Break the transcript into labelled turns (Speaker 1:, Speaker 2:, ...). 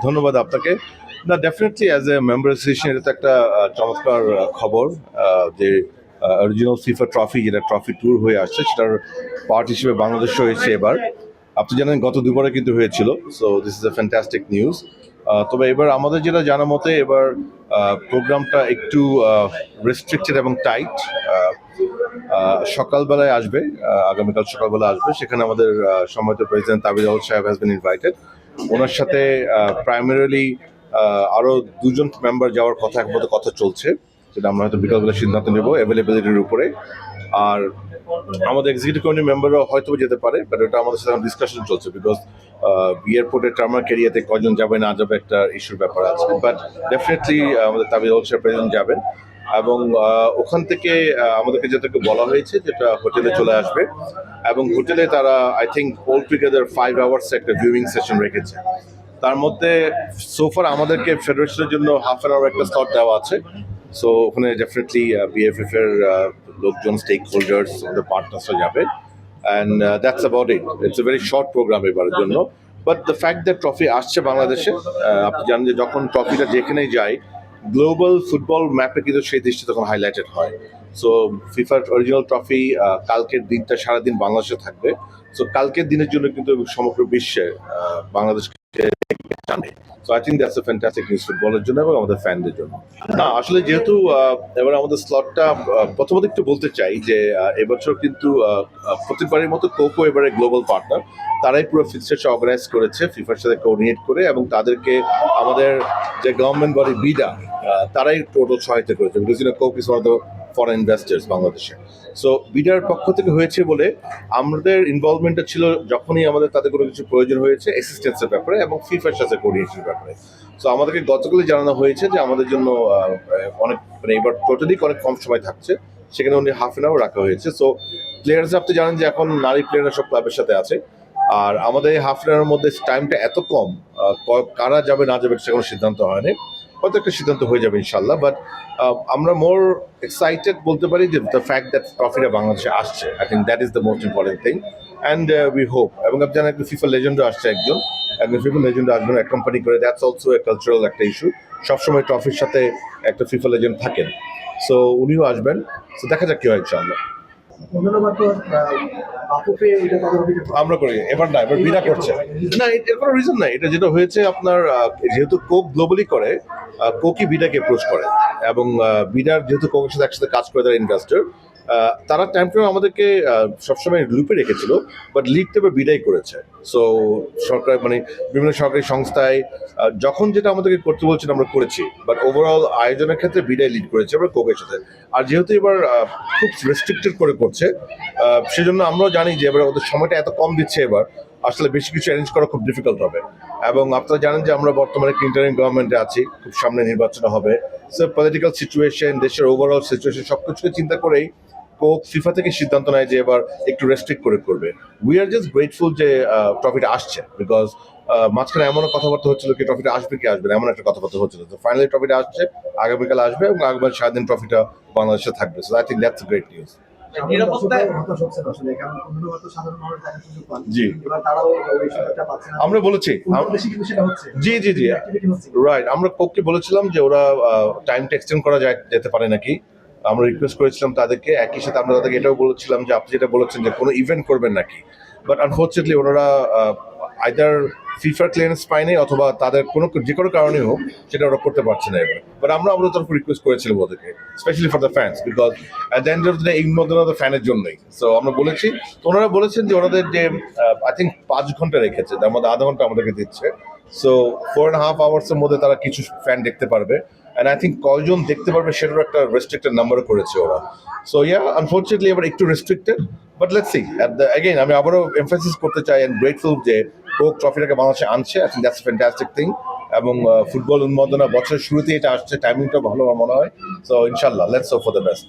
Speaker 1: ধন্যবাদ আপনাকে। না, definitely as a member association এটা তো একটা চমৎকার খবর যে অরিজিনাল ফিফা ট্রফি, যেটা ট্রফি ট্যুর হয়ে আসছে, সেটার পার্ট হিসেবে বাংলাদেশ হয়েছে এবার। আপনি জানেন গত দুবারে কিন্তু হয়েছিল, so this is a fantastic news. তবে এবার আমাদের যেটা জানা মতে এবার প্রোগ্রামটা একটু রেস্ট্রিক্টেড এবং টাইট। সকালবেলায় আসবে, আগামীকাল সকালবেলা আসবে, সেখানে আমাদের সম্মানিত প্রেসিডেন্ট তাবিদ আউদ সাহেব হ্যাজ বিন ইনভাইটেড। ওনার সাথে প্রাইমারিলি আরও দুজন মেম্বার যাওয়ার কথা একমাত্র কথা চলছে, যেটা আমরা হয়তো বিকালবেলা সিদ্ধান্ত নেব অ্যাভেলেবিলিটির উপরে। আর আমাদের এক্সিকিউটিভ কমিটি মেম্বাররাও হয়তো যেতে পারে, বাট ওটা আমাদের সাথে ডিসকাশন চলছে, বিকজ এয়ারপোর্টের টার্মার এরিয়াতে কয়জন যাবে না যাবে একটা ইস্যুর ব্যাপার আছে। বাট ডেফিনেটলি আমাদের তাবিদ আউদ সাহেব প্রেসিডেন্ট যাবেন, এবং ওখান থেকে আমাদেরকে যেটাকে বলা হয়েছে যেটা হোটেলে চলে আসবে, এবং হোটেলে তারা I think all together 5 hours একটা ভিউইং সেশন রেখেছে। তার মধ্যে সোফার আমাদেরকে ফেডারেশনের জন্য হাফ অ্যান আওয়ার একটা স্লট দেওয়া আছে। সো ওখানে ডেফিনেটলি বিএফএফ এর লোকজন, স্টেক হোল্ডার্স, আমাদের পার্টনার্সরা যাবে, and that's about it. It's a very short programme এবারের জন্য। But the fact that trophy আসছে বাংলাদেশে, আপনি জানেন যে যখন ট্রফিটা যেখানেই যায় গ্লোবাল ফুটবল ম্যাপে কিন্তু সেই দৃষ্টি তখন হাইলাইটেড হয়। সো ফিফার অরিজিনাল ট্রফি কালকের দিনটা সারাদিন বাংলাদেশে থাকবে। সো কালকের দিনের জন্য কিন্তু সমগ্র বিশ্বে বাংলাদেশকে জানে। So I think that's a fantastic news ফুটবলের জন্য এবং আমাদের ফ্যানদের জন্য। না, আসলে যেহেতু এবার আমাদের স্লটটা প্রথমত একটু বলতে চাই যে এবছর কিন্তু প্রত্যেকবারের মতো কোকো এবারে গ্লোবাল পার্টনার, তারাই পুরো ফিক্সচারটা অর্গানাইজ করেছে ফিফার সাথে কোঅর্ডিনেট করে, এবং তাদেরকে আমাদের যে গভর্নমেন্ট বডি বিডা তারাই টোটাল সহায়তা করেছে, because Coke is one of the foreign investors বাংলাদেশে। সো বিডার পক্ষ থেকে হয়েছে বলে আমাদের ইনভলভমেন্টটা ছিল যখনই আমাদের তাদের কোনো কিছু প্রয়োজন হয়েছে অ্যাসিস্ট্যান্সের ব্যাপারে এবং ফিফার সাথে কোঅর্ডিনেশনের ব্যাপারে। সো আমাদেরকে গতকালই জানানো হয়েছে যে আমাদের জন্য অনেক মানে এবার টোটালি অনেক কম সময় থাকছে, সেখানে উনি হাফ অ্যান আওয়ার রাখা হয়েছে। সো প্লেয়ার্স আপনি জানেন যে এখন নারী প্লেয়াররা সব ক্লাবের সাথে আছে, আর আমাদের এই হাফ অ্যান আওয়ারের মধ্যে টাইমটা এত কম, কারা যাবে না যাবে সে কোনো সিদ্ধান্ত হয়নি, হয়তো একটা সিদ্ধান্ত হয়ে যাবে ইনশাল্লাহ। বাট আমরা মোর এক্সাইটেড বলতে পারি যে দ্য ফ্যাক্ট দ্যাট ট্রফিটা বাংলাদেশে আসছে, I think that is the most important thing, and we hope. এবং আপনি জানেন একটা ফিফা লেজেন্ডও আসছে, একজন ফিফা লেজেন্ড আসবেন অ্যাকম্পানি করে, দ্যাটস অলসো এ কালচারাল একটা ইস্যু। সবসময় ট্রফির সাথে একটা ফিফা লেজেন্ড থাকেন, সো উনিও আসবেন। সো দেখা যাক কি হয় ইনশাল্লাহ। আমরা করি এবার না, এবার বিনা করছে না, এর কোনো রিজন নাই। এটা যেটা হয়েছে আপনার যেহেতু কোক গ্লোবালি করে, কোকই বিডাকে অ্যাপ্রোচ করে, এবং বিডার যেহেতু কোকের সাথে একসাথে কাজ করে তারা ইনভেস্টর, তারা টাইম ফ্রেম আমাদেরকে সবসময় লুপে রেখেছিল, বাট লিডটা এবার বিডাই করেছে। সো সরকার মানে বিভিন্ন সরকারি সংস্থায় যখন যেটা আমাদেরকে করতে বলছেন আমরা করেছি, বাট ওভারঅল আয়োজনের ক্ষেত্রে বিডাই লিড করেছে এবার কোকের সাথে। আর যেহেতু এবার খুব রেস্ট্রিক্টেড করে করছে, সেজন্য আমরাও জানি যে এবার ওদের সময়টা এত কম দিচ্ছে, এবার আসলে বেশি কিছু অ্যারেঞ্জ করা খুব ডিফিকাল্ট হবে। এবং আপনারা জানেন যে আমরা বর্তমানে ইন্টারিম গভর্নমেন্টে আছি, খুব সামনে নির্বাচন হবে। সো পলিটিক্যাল সিচুয়েশন, দেশের ওভারঅল সিচুয়েশন সব কিছুকে চিন্তা করেই কোক ফিফা থেকে সিদ্ধান্ত নেয় যে এবার একটু রেস্ট্রিক্ট করে করবে। উই আর জাস্ট গ্রেটফুল যে ট্রফিটা আসছে, বিকজ মাঝখানে এমন কথাবার্তা হচ্ছিল কি ট্রফিটা আসবে কি আসবে না, এমন একটা কথাবার্তা হচ্ছিল। তো ফাইনালি ট্রফিটা আসছে, আগামীকাল আসবে, এবং আগামী সারাদিন ট্রফিটা বাংলাদেশে থাকবে। So I think that's great news. জি, আমরা বলেছি, জি জি জি রাইট, আমরা কোককে বলেছিলাম যে ওরা টাইমটা এক্সটেন্ড করা যেতে পারে নাকি। আমরা রিকোয়েস্ট করেছিলাম তাদেরকে, একই সাথে আমরা তাদেরকে এটাও বলেছিলাম যে আপনি যেটা বলেছেন যে কোনো ইভেন্ট করবেন নাকি। বাট আনফর্চুনেটলি ওনারা আইদার ফিফার ক্লিয়ারেন্স পায়নি, অথবা তাদের যে কোনো কারণেই হোক সেটা ওরা করতে পারছে না এবার। বাট আমরা আমাদের তরফ রিকোয়েস্ট করেছিলাম ওদেরকে, specially for the fans, because at the end of the day এই মধ্যে ফ্যানের জন্যই। সো আমরা বলেছি, তো ওনারা বলেছেন যে ওনাদের যে আই থিঙ্ক 5 ঘন্টা রেখেছে, তার মধ্যে আধা ঘন্টা আমাদেরকে দিচ্ছে। সো 4.5 আওয়ার্সের মধ্যে তারা কিছু ফ্যান দেখতে পারবে, অ্যান্ড আই থিঙ্ক কয়জন দেখতে পারবে সেটারও একটা রেস্ট্রিক্টেড নাম্বারও করেছে ওরা। সো ইয়া, আনফর্চুনেটলি এবার একটু restricted, but let's see. Again আমি আবারও এমফাসিস করতে চাই অ্যান্ড গ্রেটফুল যে কোক ট্রফিটাকে বাংলাদেশে আনছে। I think that's fantastic thing, এবং ফুটবল উন্মাদনা বছরের শুরুতেই এটা আসছে, টাইমিংটা ভালো আমার মনে হয়। সো ইনশাল্লাহ let's hope for the best.